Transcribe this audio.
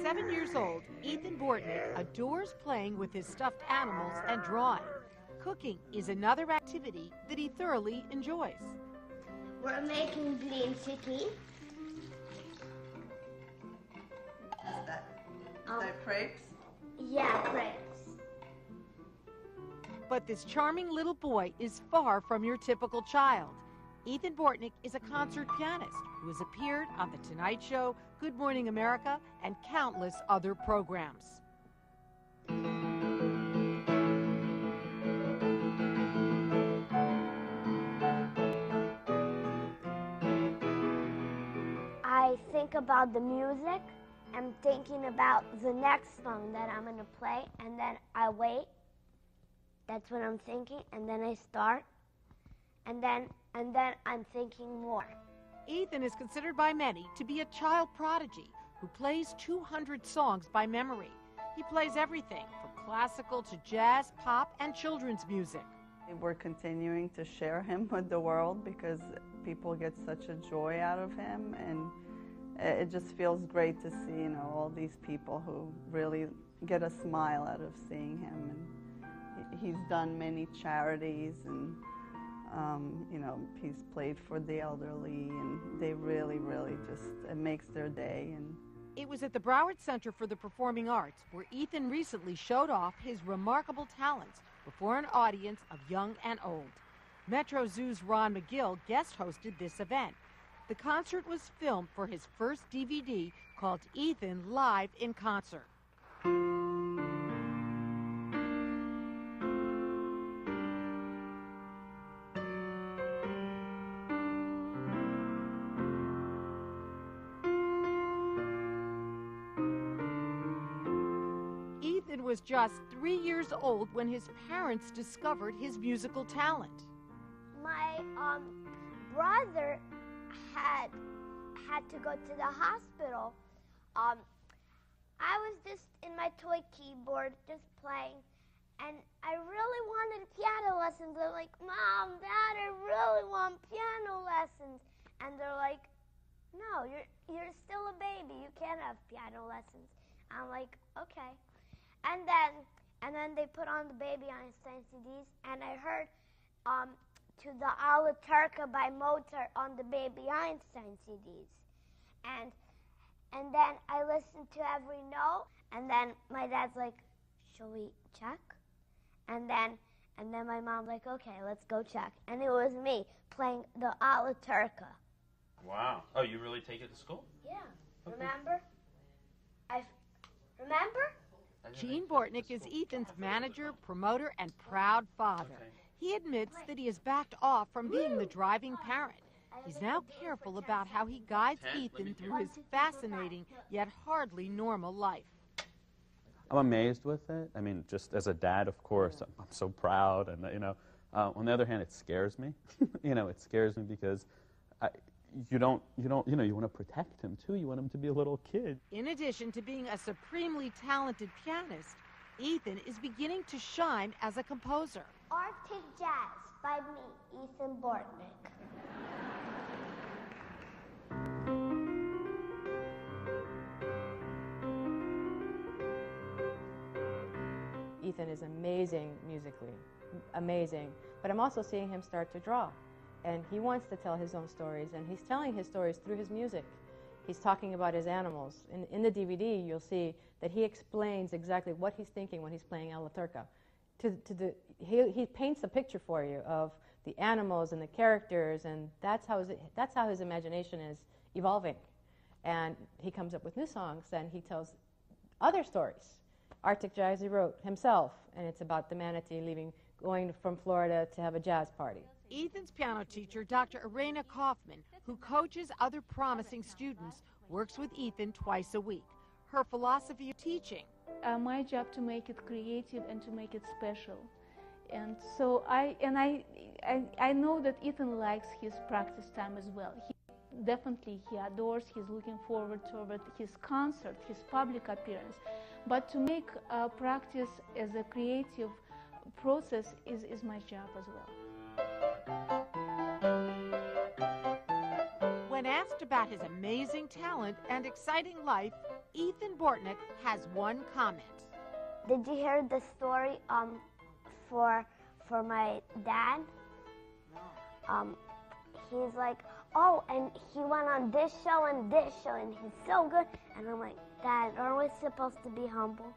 7 years old, Ethan Bortnick adores playing with his stuffed animals and drawing. Cooking is another activity that he thoroughly enjoys. We're making blinčeky. Is that crepes? Yeah, crepes. But this charming little boy is far from your typical child. Ethan Bortnick is a concert pianist who has appeared on The Tonight Show, Good Morning America, and countless other programs. I think about the music. I'm thinking about the next song that I'm going to play, and then I wait. That's what I'm thinking, and then I start, and then I'm thinking more. Ethan is considered by many to be a child prodigy who plays 200 songs by memory. He plays everything from classical to jazz, pop, and children's music. We're continuing to share him with the world because people get such a joy out of him, and it just feels great to see, you know, all these people who really get a smile out of seeing him. And he's done many charities, and you know, he's played for the elderly, and they really, really just, it makes their day. And it was at the Broward Center for the Performing Arts where Ethan recently showed off his remarkable talents before an audience of young and old. Metro Zoo's Ron McGill guest hosted this event. The concert was filmed for his first DVD called Ethan Live in Concert. Ethan was just 3 years old when his parents discovered his musical talent. My brother had to go to the hospital. I was just in my toy keyboard just playing, and I really wanted piano lessons. I'm like, Mom, Dad, I really want piano lessons. And they're like, no, you're still a baby. You can't have piano lessons. I'm like, okay. And then they put on the Baby Einstein CDs, and I heard to the Alla Turca by Mozart on the Baby Einstein CDs. And then I listened to every note, and then my dad's like, shall we check? And then my mom's like, okay, let's go check. And it was me playing the Alla Turca. Wow. Oh, you really take it to school? Yeah. Okay. Remember? Gene Bortnick is Ethan's manager, promoter, and proud father. Okay. He admits that he has backed off from being the driving parent. He's now careful about how he guides Ethan through his fascinating yet hardly normal life. I'm amazed with it. I mean, just as a dad, of course, I'm so proud, and you know. On the other hand, it scares me. You know, it scares me because you want to protect him too. You want him to be a little kid. In addition to being a supremely talented pianist, Ethan is beginning to shine as a composer. Arctic Jazz by me, Ethan Bortnick. Ethan is amazing musically, amazing, but I'm also seeing him start to draw. And he wants to tell his own stories, and he's telling his stories through his music. He's talking about his animals. In the DVD, you'll see that he explains exactly what he's thinking when he's playing Alla Turca. He paints a picture for you of the animals and the characters, and that's how his imagination is evolving. And he comes up with new songs, and he tells other stories. Arctic Jazz he wrote himself, and it's about the manatee going from Florida to have a jazz party. Ethan's piano teacher, Dr. Irena Kaufman, who coaches other promising students, works with Ethan twice a week. Her philosophy of teaching. My job to make it creative and to make it special. And so I know that Ethan likes his practice time as well. He adores, he's looking forward to his concert, his public appearance. But to make practice as a creative process is my job as well. When asked asked about his amazing talent and exciting life, Ethan Bortnick has one comment. Did you hear the story for my dad? He's like, oh, and he went on this show and he's so good. And I'm like, Dad, aren't we supposed to be humble?